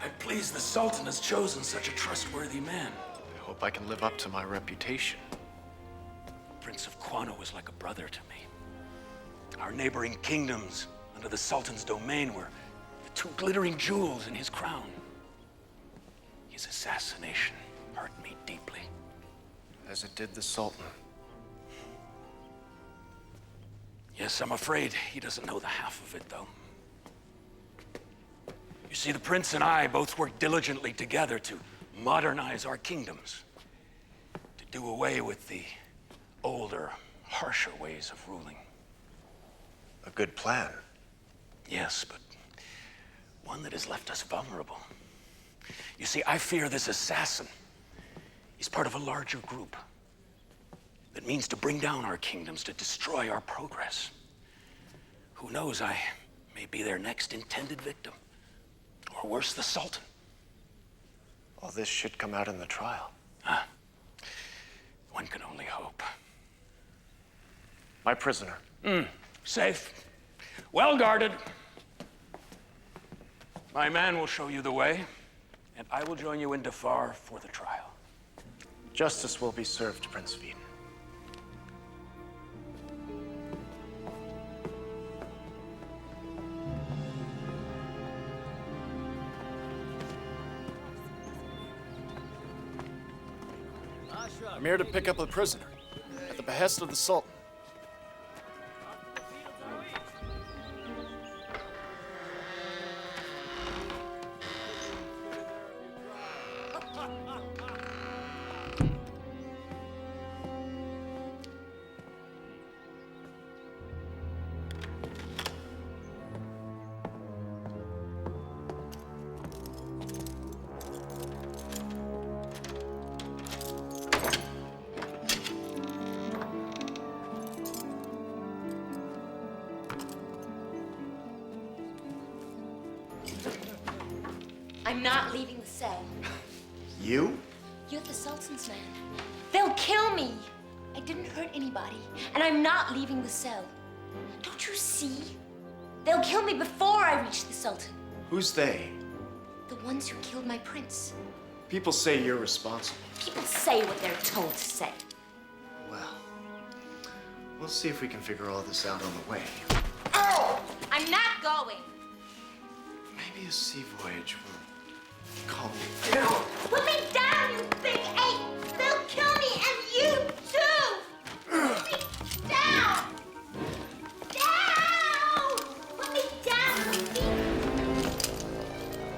I'm pleased the Sultan has chosen such a trustworthy man. I hope I can live up to my reputation. Prince of Quano was like a brother to me. Our neighboring kingdoms under the Sultan's domain were the two glittering jewels in his crown. His assassination hurt me deeply. As it did the Sultan. Yes, I'm afraid he doesn't know the half of it, though. You see, the prince and I both worked diligently together to modernize our kingdoms, to do away with the older, harsher ways of ruling. A good plan. Yes, but one that has left us vulnerable. You see, I fear this assassin. He's part of a larger group that means to bring down our kingdoms, to destroy our progress. Who knows, I may be their next intended victim. Or worse, the Sultan. All this should come out in the trial. One can only hope. My prisoner. Safe. Well guarded. My man will show you the way, and I will join you in Dafar for the trial. Justice will be served, Prince Veen. I'm here to pick up a prisoner, at the behest of the Sultan. I'm not leaving the cell. You? You're the Sultan's man. They'll kill me. I didn't hurt anybody, and I'm not leaving the cell. Don't you see? They'll kill me before I reach the Sultan. Who's they? The ones who killed my prince. People say you're responsible. People say what they're told to say. Well, we'll see if we can figure all this out on the way. Oh! I'm not going. Maybe a sea voyage will calm you No! down. Put me down, you big ape! They'll kill me, and you too! Put me down! Down! Put me down, please!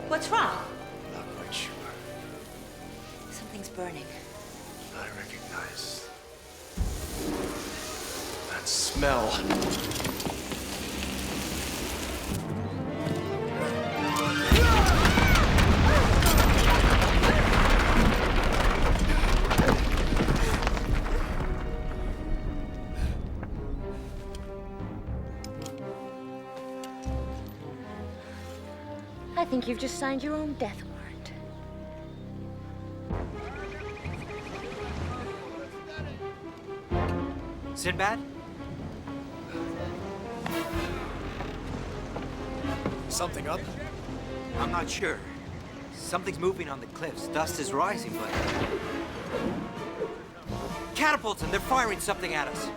What's wrong? Not quite sure. Something's burning. I recognize that smell. I think you've just signed your own death warrant. Sinbad? Something up? I'm not sure. Something's moving on the cliffs. Dust is rising, but... Catapults, and they're firing something at us.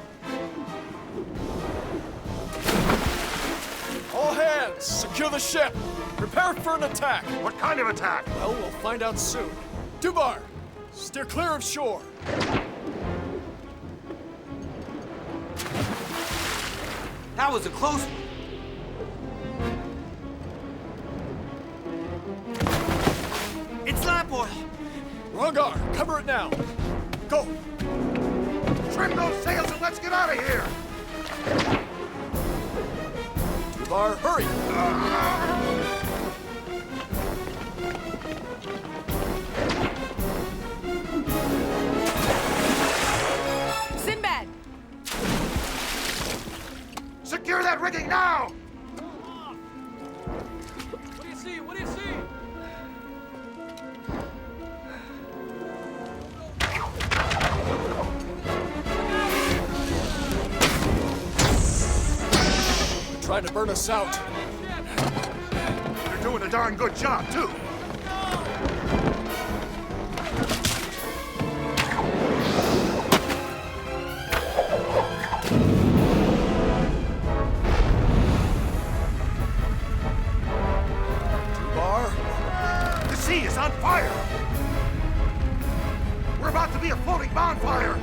All hands, secure the ship. Prepare for an attack. What kind of attack? Well, we'll find out soon. Dubar, steer clear of shore. That was a close one. It's lamp oil. Rangar, cover it now. Go. Trim those sails and let's get out of here! Dubar, hurry. Sinbad! Secure that rigging now! What do you see? What do you see? Trying to burn us out. They're doing a darn good job, too. The sea is on fire! We're about to be a floating bonfire!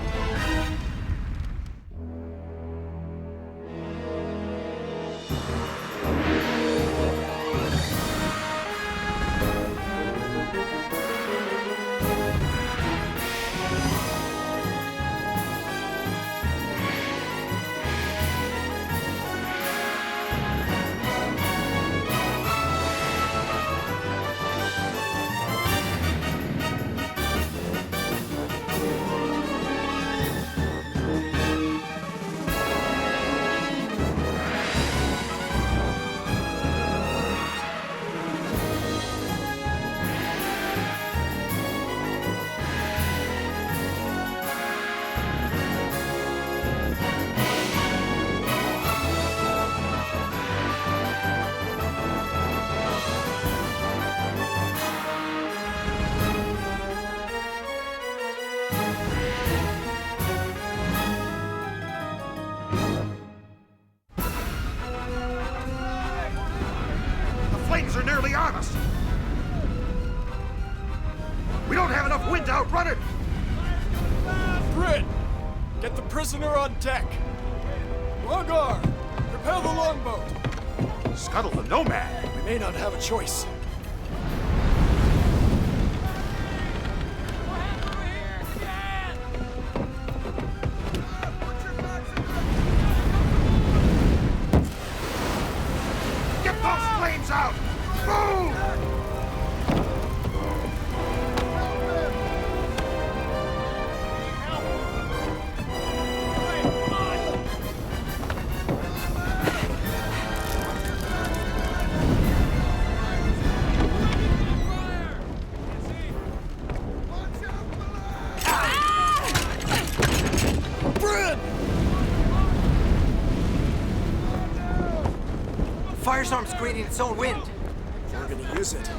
Flames are nearly on us! We don't have enough wind to outrun it! Brit, get the prisoner on deck. Longar, propel the longboat. Scuttle the Nomad! We may not have a choice. Get those flames out! Move! Firestorm's creating its own wind. We're gonna use it.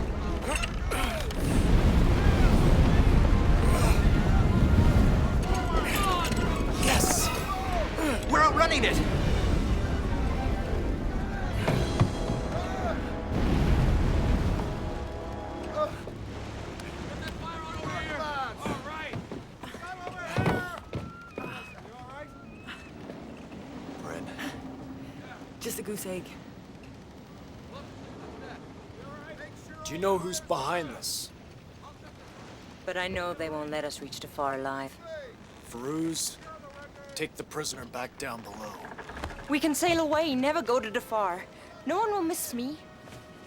Yes! We're outrunning it! Brit, Just a goose egg. do you know who's behind this? But I know they won't let us reach Jafar alive. Firuz, take the prisoner back down below. We can sail away, never go to Jafar. No one will miss me.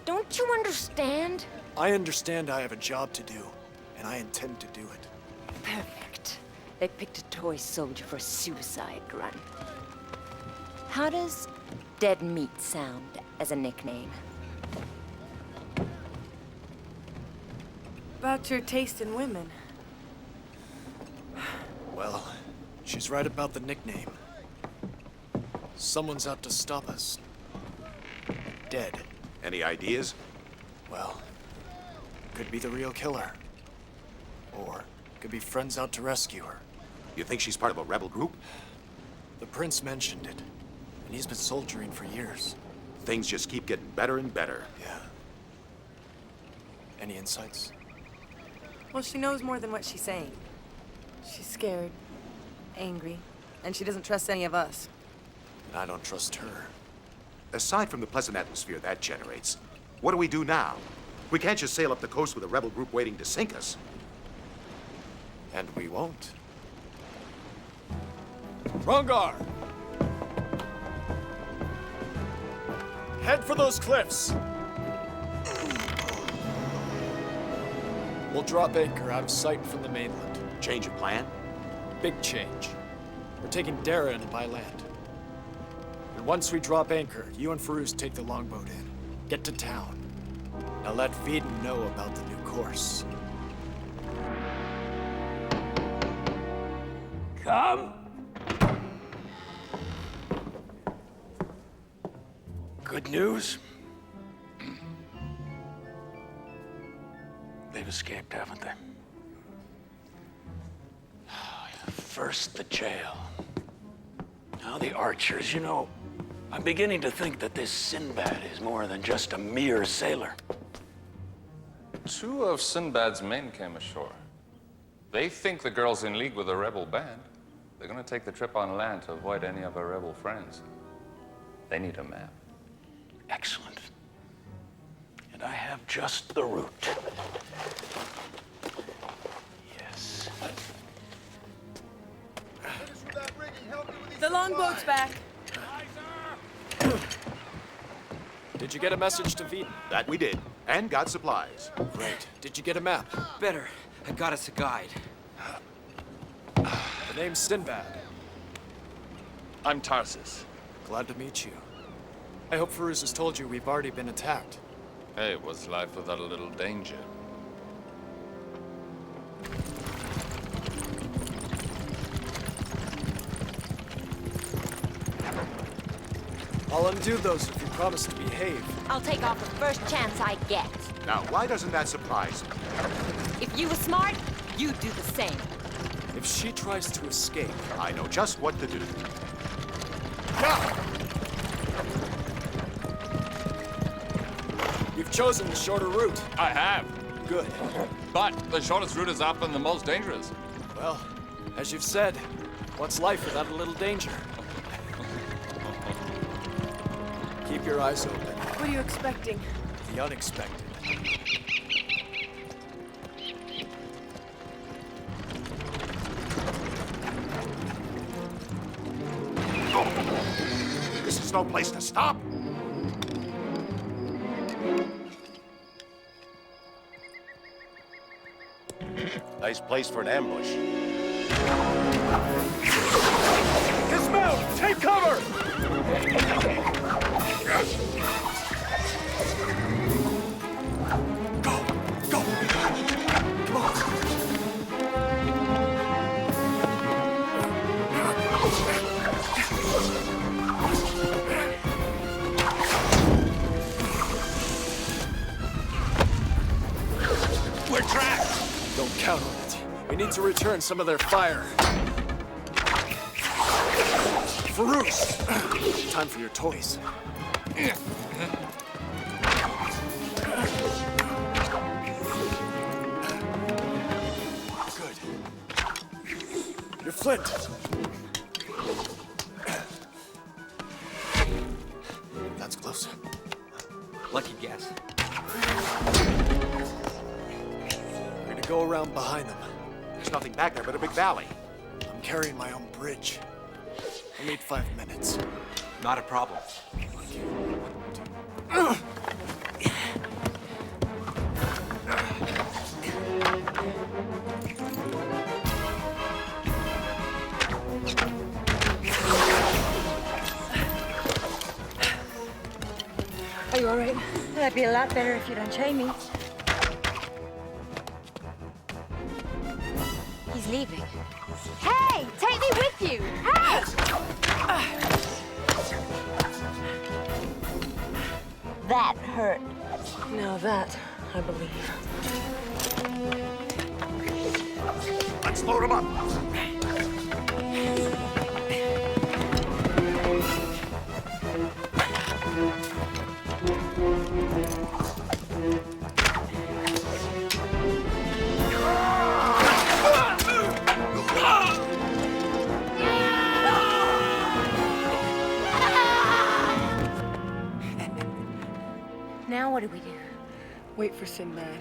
Don't you understand? I understand I have a job to do, and I intend to do it. Perfect. They picked a toy soldier for a suicide run. How does dead meat sound as a nickname? About your taste in women. Well, she's right about the nickname. Someone's out to stop us. Dead. Any ideas? Well, could be the real killer. Or could be friends out to rescue her. You think she's part of a rebel group? The prince mentioned it, and he's been soldiering for years. Things just keep getting better and better. Yeah. Any insights? Well, she knows more than what she's saying. She's scared, angry, and she doesn't trust any of us. And I don't trust her. Aside from the pleasant atmosphere that generates, what do we do now? We can't just sail up the coast with a rebel group waiting to sink us. And we won't. Rongar! Head for those cliffs! We'll drop anchor out of sight from the mainland. Change of plan? Big change. We're taking Dara in by land. And once we drop anchor, you and Firuz take the longboat in. Get to town. Now let Veden know about the new course. Come. Good news? They've escaped, haven't they? First the jail. Now the archers. You know, I'm beginning to think that this Sinbad is more than just a mere sailor. 2 of Sinbad's men came ashore. They think the girl's in league with a rebel band. They're gonna take the trip on land to avoid any of her rebel friends. They need a map. Excellent. And I have just the route. Yes. The longboat's back. Did you get a message to Veeden? That we did, and got supplies. Great. Did you get a map? Better. I got us a guide. The name's Sinbad. I'm Tarsus. Glad to meet you. I hope Firuz has told you we've already been attacked. Hey, what's life without a little danger? I'll undo those if you promise to behave. I'll take off the first chance I get. Now, why doesn't that surprise me? If you were smart, you'd do the same. If she tries to escape, I know just what to do. you've chosen the shorter route. I have. Good. But the shortest route is often the most dangerous. Well, as you've said, what's life without a little danger? Keep your eyes open. What are you expecting? The unexpected. This is no place to stop. Nice place for an ambush. Dismount! Take cover! Go! Go! Come on! We're trapped! Don't count on it. We need to return some of their fire. Firuz! Time for your toys. Good. Your flint. That's close. Lucky guess. We're gonna go around behind them. There's nothing back there but a big valley. I'm carrying my own bridge. I need 5 minutes. Not a problem. Are you all right? That'd be a lot better if you'd unchain me. He's leaving. Hey, take me with you! Hey! That hurt. Now that, I believe. Let's load them up. Now what do we do? Wait for Sinbad.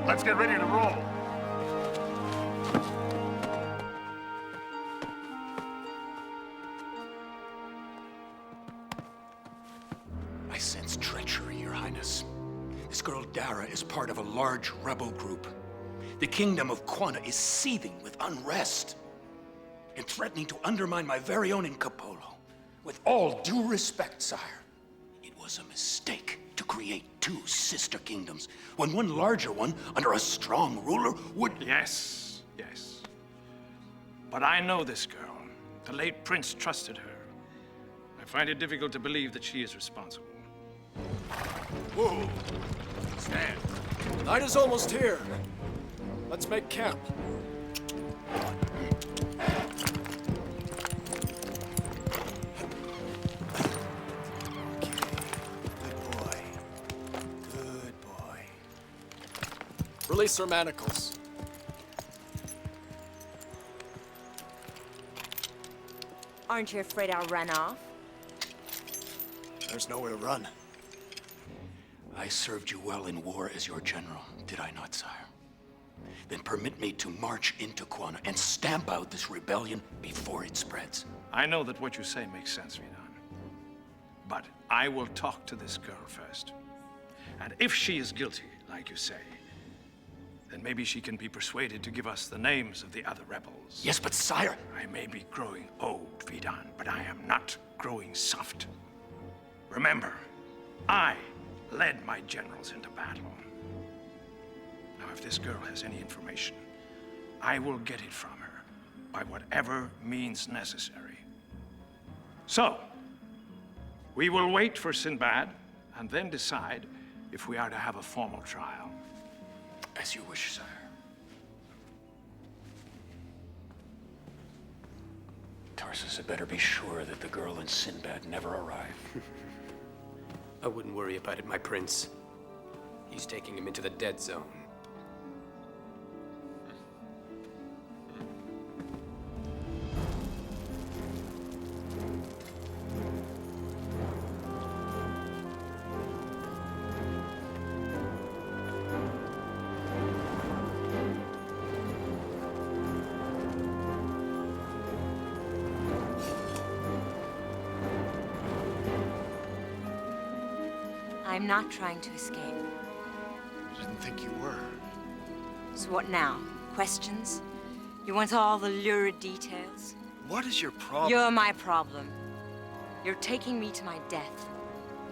Let's get ready to roll. I sense treachery, Your Highness. This girl Dara is part of a large rebel group. The kingdom of Quana is seething with unrest and threatening to undermine my very own in Capolo. With all due respect, sire, it was a mistake to create two sister kingdoms when one larger one, under a strong ruler, would... Yes, yes. But I know this girl. The late prince trusted her. I find it difficult to believe that she is responsible. Whoa! Stand. Night is almost here. Let's make camp. Release her manacles. Aren't you afraid I'll run off? There's nowhere to run. I served you well in war as your general, did I not, sire? Then permit me to march into Quana and stamp out this rebellion before it spreads. I know that what you say makes sense, Vidan. But I will talk to this girl first. And if she is guilty, like you say, then maybe she can be persuaded to give us the names of the other rebels. Yes, but sire... I may be growing old, Vidan, but I am not growing soft. Remember, I led my generals into battle. Now, if this girl has any information, I will get it from her by whatever means necessary. So, we will wait for Sinbad and then decide if we are to have a formal trial. As you wish, sire. Tarsus had better be sure that the girl and Sinbad never arrive. I wouldn't worry about it, my prince. He's taking him into the dead zone. I'm not trying to escape. I didn't think you were. So what now? Questions? You want all the lurid details? What is your problem? You're my problem. You're taking me to my death.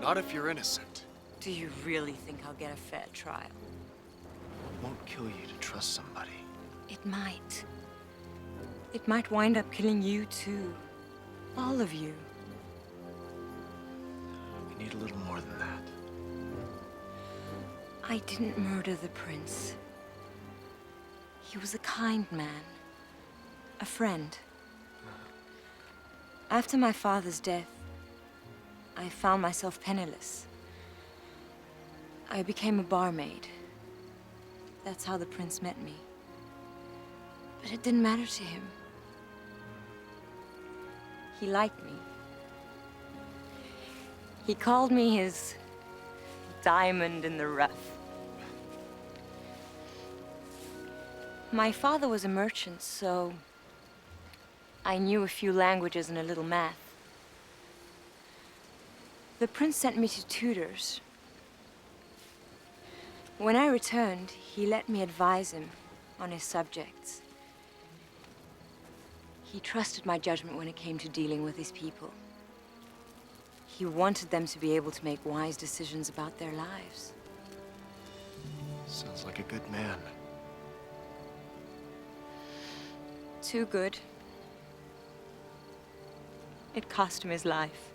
Not if you're innocent. Do you really think I'll get a fair trial? It won't kill you to trust somebody. It might. It might wind up killing you too. All of you. We need a little more than that. I didn't murder the prince. He was a kind man. A friend. After my father's death, I found myself penniless. I became a barmaid. That's how the prince met me. But it didn't matter to him. He liked me. He called me his diamond in the rough. My father was a merchant, so I knew a few languages and a little math. The prince sent me to tutors. When I returned, he let me advise him on his subjects. He trusted my judgment when it came to dealing with his people. He wanted them to be able to make wise decisions about their lives. Sounds like a good man. Too good. It cost him his life.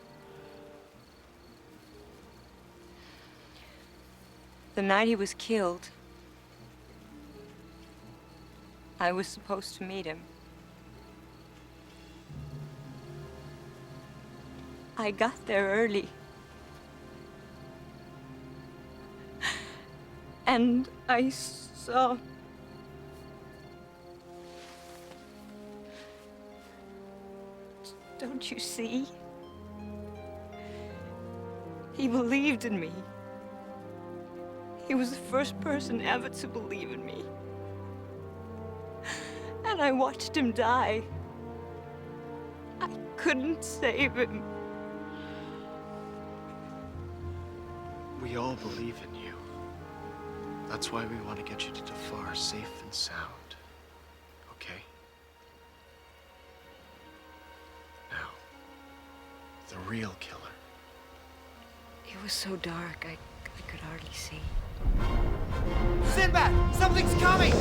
The night he was killed, I was supposed to meet him. I got there early. And I saw... Don't you see? He believed in me. He was the first person ever to believe in me. And I watched him die. I couldn't save him. We all believe in you. That's why we want to get you to Jafar safe and sound. Okay? Now, the real killer. It was so dark, I could hardly see. Sinbad! Something's coming!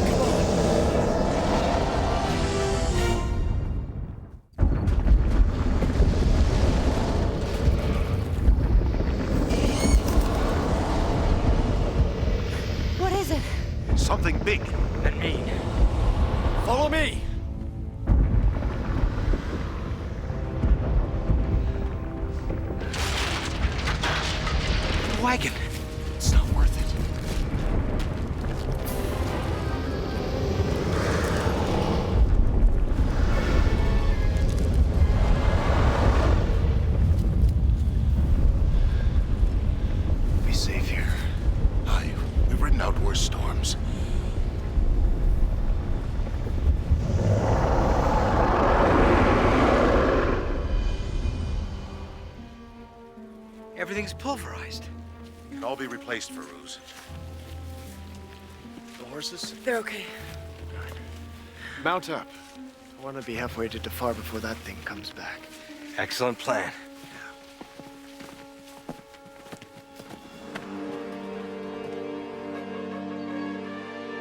What is it? Something big. And mean. Follow me! Wagon! It's not worth it. Be safe here. Aye, we've ridden out worse storms. Everything's pulverized. Can all be replaced, Firuz. The horses? They're okay. Mount up. I want to be halfway to Jafar before that thing comes back. Excellent plan.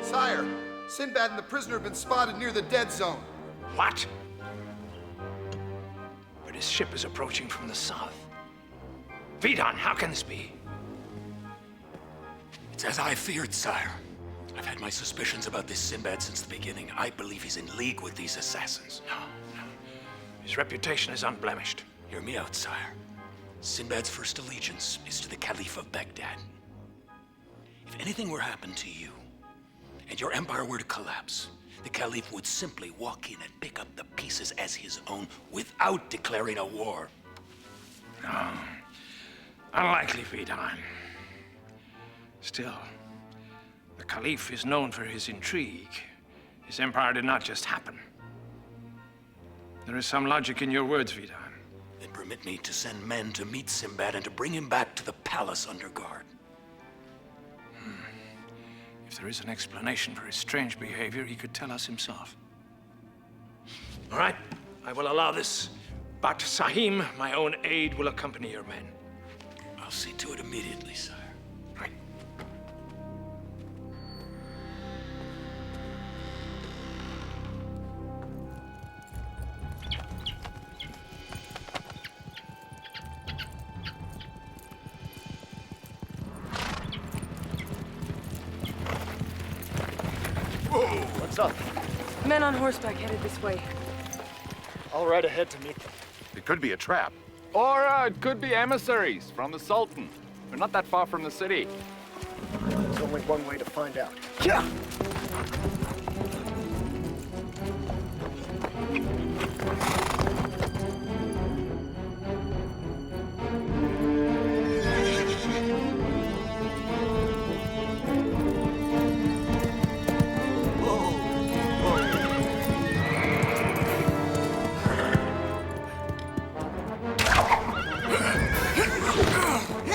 Sire, Sinbad and the prisoner have been spotted near the dead zone. What? But his ship is approaching from the south. Vidon, how can this be? It's as I feared, sire. I've had my suspicions about this Sinbad since the beginning. I believe he's in league with these assassins. No. His reputation is unblemished. Hear me out, sire. Sinbad's first allegiance is to the Caliph of Baghdad. If anything were to happen to you, and your empire were to collapse, the Caliph would simply walk in and pick up the pieces as his own without declaring a war. No. Unlikely, Vidon. Still, the Caliph is known for his intrigue. His empire did not just happen. There is some logic in your words, Vidon. Then permit me to send men to meet Sinbad and to bring him back to the palace under guard. If there is an explanation for his strange behavior, he could tell us himself. All right, I will allow this. But Sahim, my own aide, will accompany your men. I'll see to it immediately, sire. Right. What's up? Men on horseback headed this way. I'll ride ahead to meet them. It could be a trap. Or it could be emissaries from the Sultan. We're not that far from the city. There's only one way to find out. Yeah.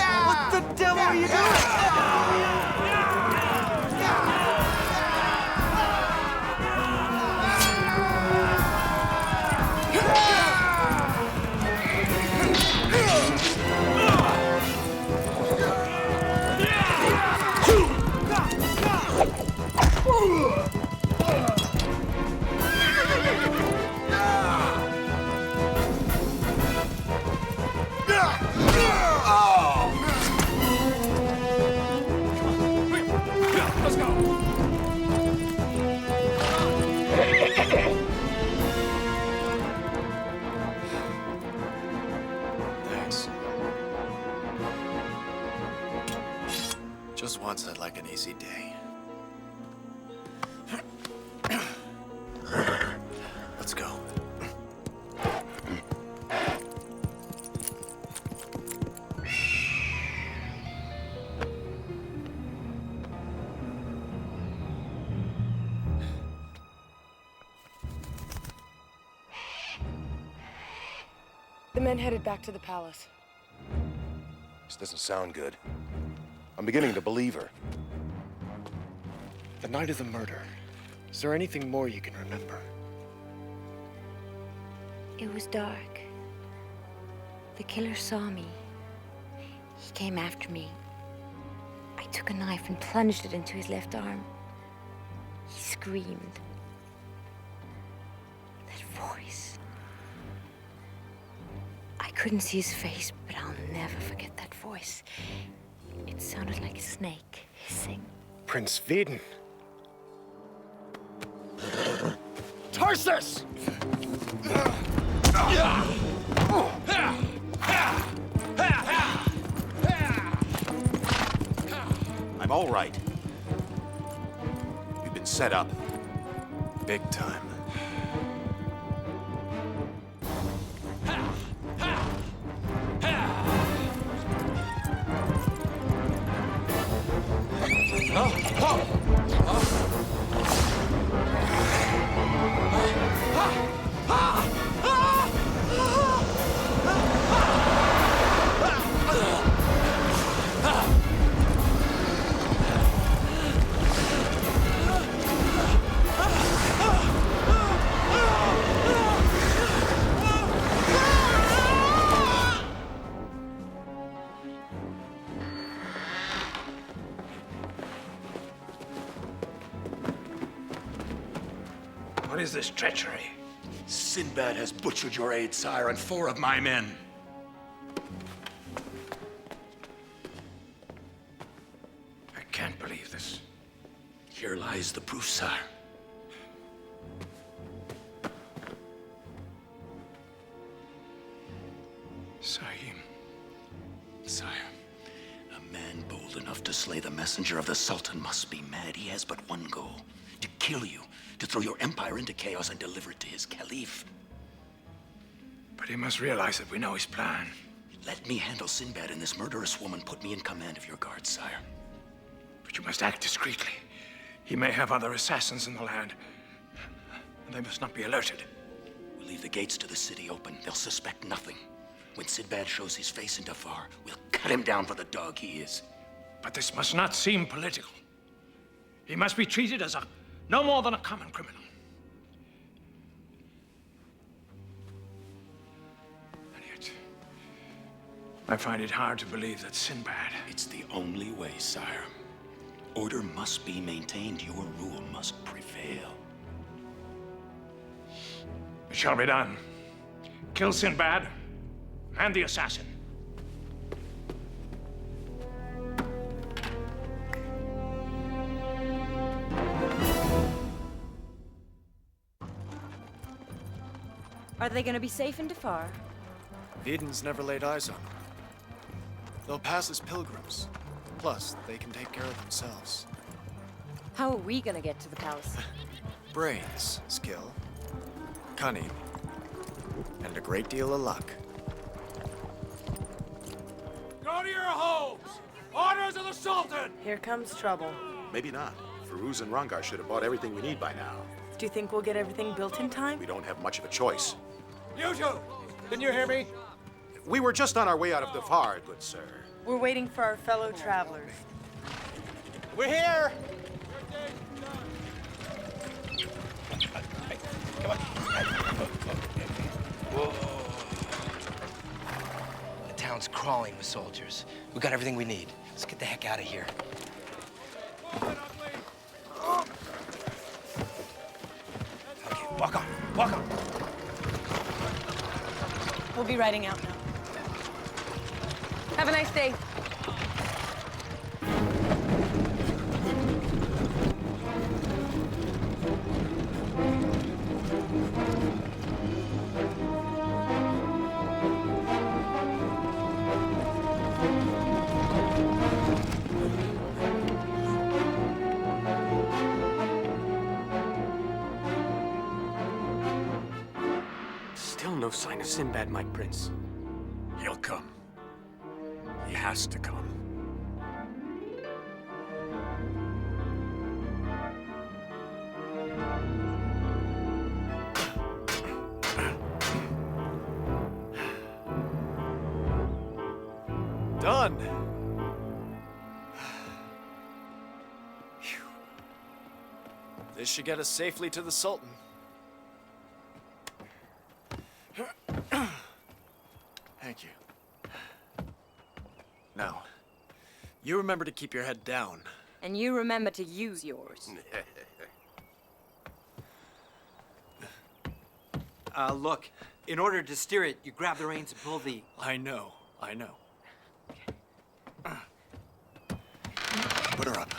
What the devil are you doing? Let's go! Thanks. Just once I'd like an easy day. Let's go. men headed back to the palace. This doesn't sound good. I'm beginning to believe her. The night of the murder. Is there anything more you can remember? It was dark. The killer saw me. He came after me. I took a knife and plunged it into his left arm. He screamed. That voice. I couldn't see his face, but I'll never forget that voice. It sounded like a snake hissing. Prince Veden. Tarsus! I'm all right. We've been set up. Big time. What is this treachery? Sinbad has butchered your aide, sire, and 4 of my men. I can't believe this. Here lies the proof, sire. Sahim. Sire, a man bold enough to slay the messenger of the Sultan must be mad. He has but one goal: to kill you, to throw your empire into chaos and deliver it to his caliph. But he must realize that we know his plan. Let me handle Sinbad and this murderous woman. Put me in command of your guards, sire. But you must act discreetly. He may have other assassins in the land, and they must not be alerted. We'll leave the gates to the city open. They'll suspect nothing. When Sinbad shows his face in Dafar, we'll cut him down for the dog he is. But this must not seem political. He must be treated as no more than a common criminal. And yet, I find it hard to believe that Sinbad... It's the only way, sire. Order must be maintained. Your rule must prevail. It shall be done. Kill Sinbad and the assassin. Are they gonna be safe in Dafar? Veden's never laid eyes on them. They'll pass as pilgrims. Plus, they can take care of themselves. How are we gonna get to the palace? Brains, skill, cunning, and a great deal of luck. Go to your homes! Orders of the Sultan! Here comes trouble. Maybe not. Firuz and Rangar should have bought everything we need by now. Do you think we'll get everything built in time? We don't have much of a choice. You two! Didn't you hear me? We were just on our way out of Dafar, good sir. We're waiting for our fellow travelers. We're here! The town's crawling with soldiers. We got everything we need. Let's get the heck out of here. Okay, walk on, walk on. We'll be riding out now. Have a nice day. Still no sign of Sinbad, my prince. He'll come. He has to come. done! Phew. This should get us safely to the Sultan. Thank you. Now, you remember to keep your head down. And you remember to use yours. Look, in order to steer it, you grab the reins and pull the... I know. Put her up.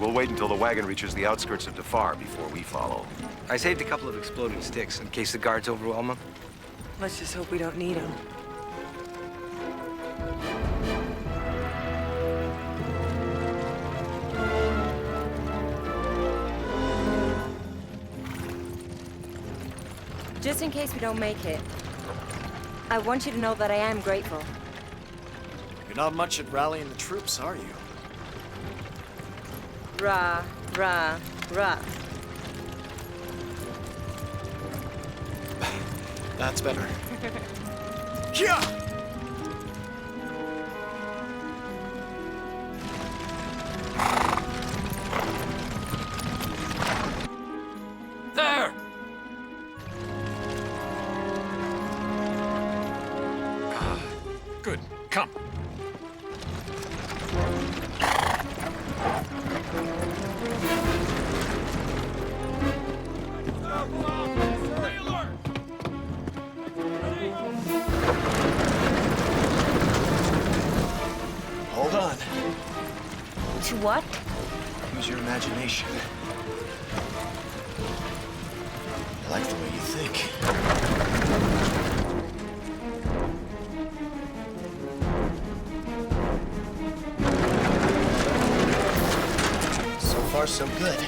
We'll wait until the wagon reaches the outskirts of Defar before we follow. I saved a couple of exploding sticks in case the guards overwhelm them. Let's just hope we don't need them. Just in case we don't make it, I want you to know that I am grateful. You're not much at rallying the troops, are you? Rah, rah, rah. That's better. Yeah! There! Good. Come. Hold on. To what? Use your imagination. I like the way you think. So far, so good.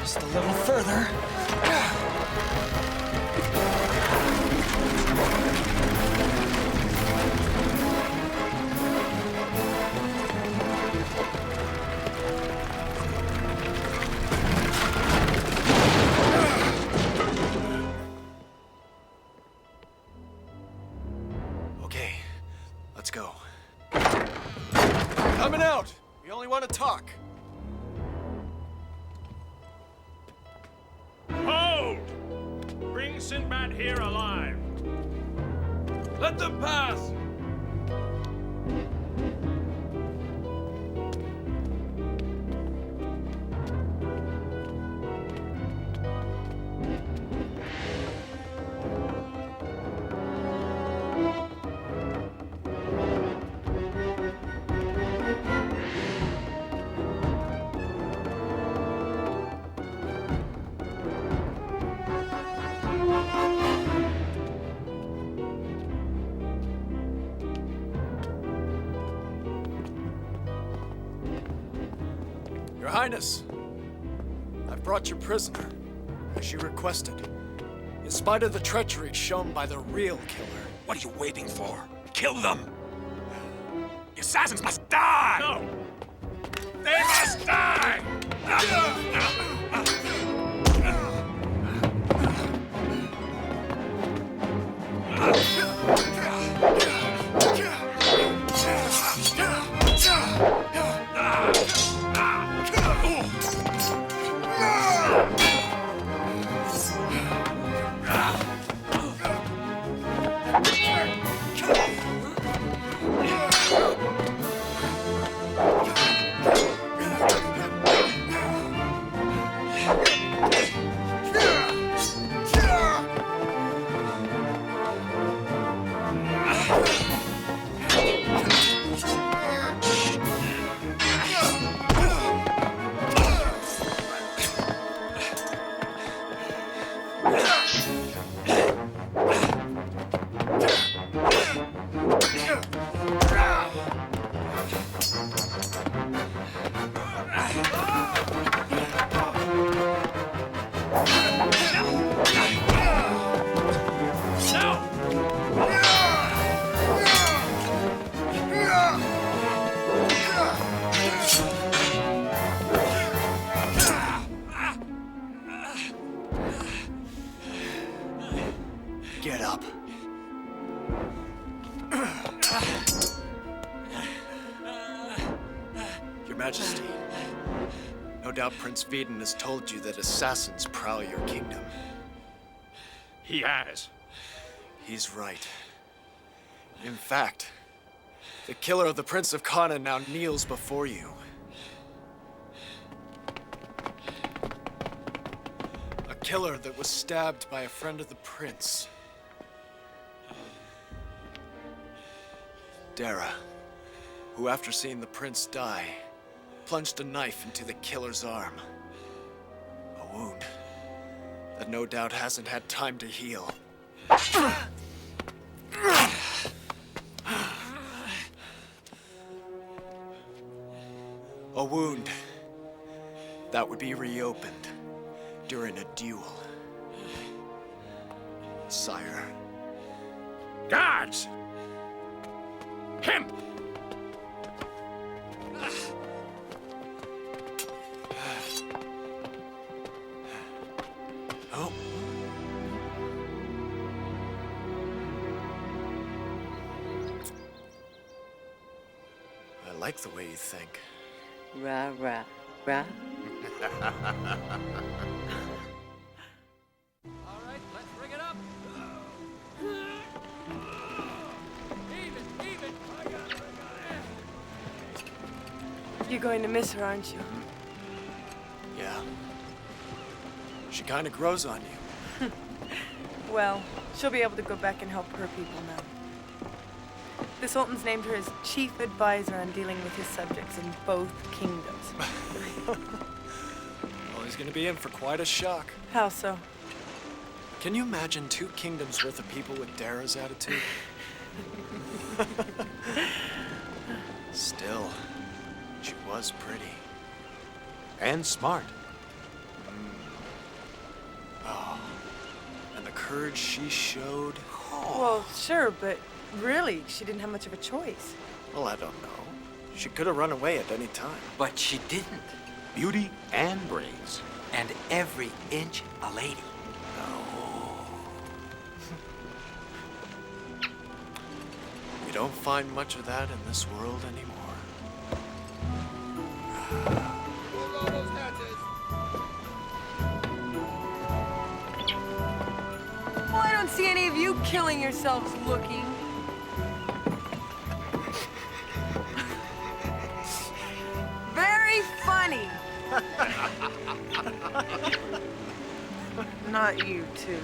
Just a little further. Okay, let's go. Coming out! We only want to talk. Hold! Bring Sinbad here alive. Let them pass! Your Highness, I've brought your prisoner, as you requested, in spite of the treachery shown by the real killer. What are you waiting for? Kill them! The assassins must die! No! They must die! Get up. Your Majesty, no doubt Prince Vidin has told you that assassins prowl your kingdom. He has. He's right. In fact, the killer of the Prince of Kana now kneels before you. A killer that was stabbed by a friend of the prince. Dara, who after seeing the prince die, plunged a knife into the killer's arm. A wound that no doubt hasn't had time to heal. A wound that would be reopened during a duel. Sire. Guards! Him! Oh. I like the way you think. Rah, rah, rah. All right, let's bring it up. Even. I got it. You're going to miss her, aren't you? Yeah. She kind of grows on you. Well, she'll be able to go back and help her people now. The Sultan's named her as chief advisor on dealing with his subjects in both kingdoms. Well, he's gonna be in for quite a shock. How so? Can you imagine 2 kingdoms worth of people with Dara's attitude? Still, she was pretty. And smart. Oh, and the courage she showed. Well, sure, but really, she didn't have much of a choice. Well, I don't know. She could have run away at any time. But she didn't. Beauty and brains. And every inch a lady. You don't find much of that in this world anymore. Well, I don't see any of you killing yourselves looking. Very funny. Not you two.